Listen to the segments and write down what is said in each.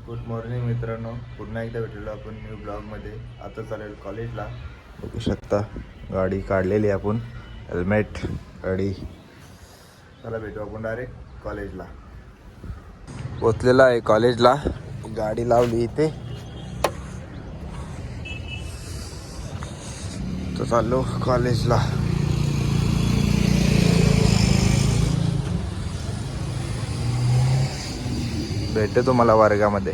Good morning मित्रांनो, पुन्हा एकदा भेटलेलो आपण न्यू ब्लॉगमध्ये. आता चालेल कॉलेजला. बघू शकता गाडी काढलेली आपण, हेल्मेट गाडी. चला भेटू आपण डायरेक्ट कॉलेजला. पोचलेला आहे कॉलेजला, गाडी लावली इथे. तर चाललो कॉलेजला. भेटतो तुम्हाला वर्गामध्ये.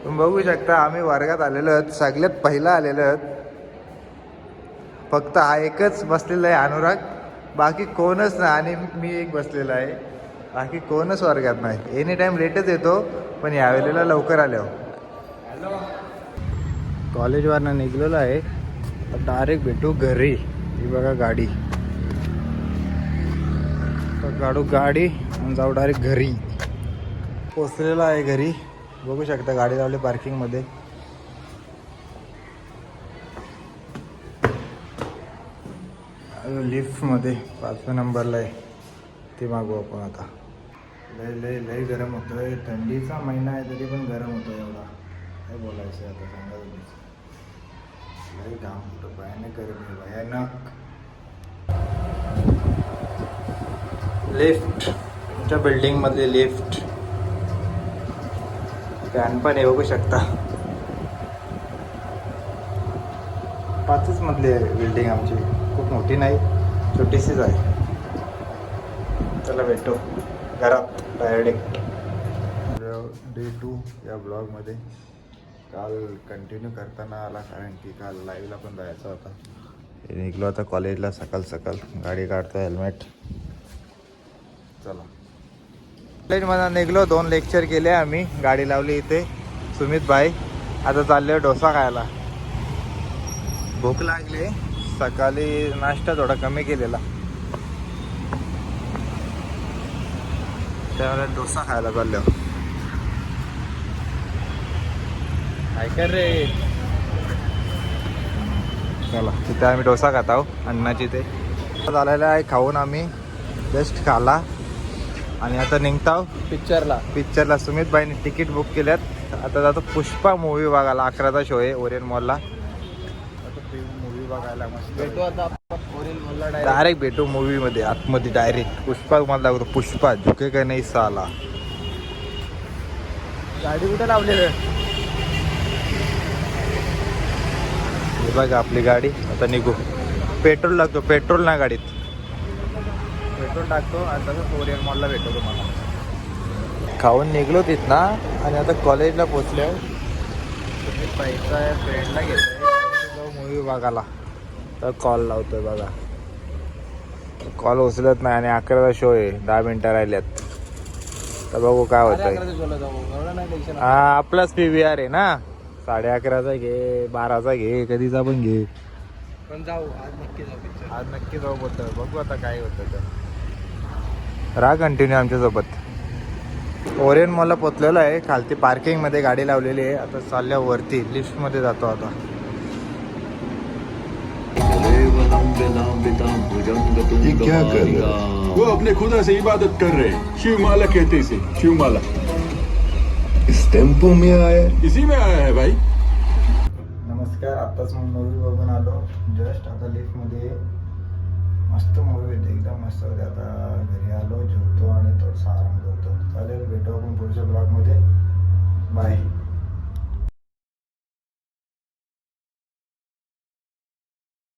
तुम्ही बघू शकता आम्ही वर्गात आलेलो आहोत, सगळ्यात पहिला आलेलो आहोत. फक्त हा एकच बसलेला आहे अनुराग, बाकी कोणच नाही. आणि मी एक बसलेला आहे, बाकी कोणच वर्गात नाही. एनी टाइम लेटच येतो, पण यावेळेला लवकर आलो. कॉलेजवरनं निघलेलो आहे, डायरेक्ट भेटू घरी. ही बघा गाडी, काढू गाडी आणि जाऊ डायरेक्ट घरी. पोचलेला आहे घरी. बघू शकता गाडी लावली पार्किंगमध्ये. लिफ्टमध्ये 5व्या नंबरला आहे, ते मागू आपण आता. लय लय लय गरम होतं आहे. थंडीचा महिना आहे तरी पण गरम होतं एवढा. काय बोलायचं आहे आता, सांगा तुम्हीच. लय घाम होतं, भयानक गरम आहे, भयानक. लिफ्ट, तुमच्या बिल्डिंगमधली लिफ्ट. फॅन पण आहे बघू शकता. 5च मधली आहे बिल्डिंग आमची, खूप मोठी नाही, छोटीशीच आहे. चला भेटू घरात डायरेक्ट. डे 2 या ब्लॉगमध्ये. काल कंटिन्यू करताना आला, कारण की काल लाईव्हला पण जायचा होता. निघलो आता कॉलेजला सकाळ सकाळ. गाडी काढतो, हेल्मेट. चला कॉलेजमध्ये निघलो. 2 लेक्चर केले आम्ही. गाडी लावली इथे सुमित भाई. आता चाललो डोसा खायला. भूक लागली. सकाळी नाश्ता थोडा कमी केलेला, त्यावेळेला डोसा खायला चाललो. काय कर रे. चला तिथे आम्ही डोसा खात आहोत अण्णाची. ते झालेला आहे खाऊन. आम्ही जस्ट खाला आणि आता निघताव पिक्चरला. सुमित भाईने तिकीट बुक केल्यात. आता जातो पुष्पा मूवी बघायला. 11चा शो आहे ओरियन मॉलला. आता मूवी बघायला मस्त भेटू. आता ओरियन मॉलला डायरेक्ट भेटू मूवीमध्ये, आतमध्ये डायरेक्ट. पुष्पा मला दाखवतो. पुष्पा झुके का नाही साला. गाडी कुठे लावलेली बघा आपली गाडी. आता निघू. पेट्रोल लागतो, पेट्रोल ना गाडीत. पेट्रोल टाकतो आणि तसंच ओरियन मॉलला भेटतो तुम्हाला. खाऊन निघलो तिथं ना, आणि आता कॉलेजला पोचलो. तुम्ही पैसा फ्रेंडला घेतोय मूवी बघायला, तर कॉल लावतोय बघा. कॉल उचलत नाही आणि 11चा शो आहे, 10 मिनटं राहिल्यात. तर बघू काय होतं. हा आपलाच PVR आहे ना. 11:30चा घे, 12चा घे, कधीचा पण घे. पण जाऊ आज नक्की जाऊ पिक्चर. आज नक्की जाऊ बोलतोय. बघू आता काय होतं तर. राहा कंटिन्यू आमच्यासोबत. ओरियन मॉलला पोचलेलो आहे. खालती पार्किंगमध्ये गाडी लावलेली आहे. आता चालल्या वरती, लिफ्टमध्ये जातो आता. ये क्या कर रहे हैं? वो अपने खुदा से इबादत कर रहे हैं. शिवमाला कहते इसे, शिवमाला. इस टेम्पो में आया है, इसी में आया है भाई. नमस्कार. आत्ताच मूवी बघून आलो जस्ट. आता लिफ्टमध्ये मस्त मूवी होती, एकदम मस्त होती. आता घरी आलो, झोपतो आणि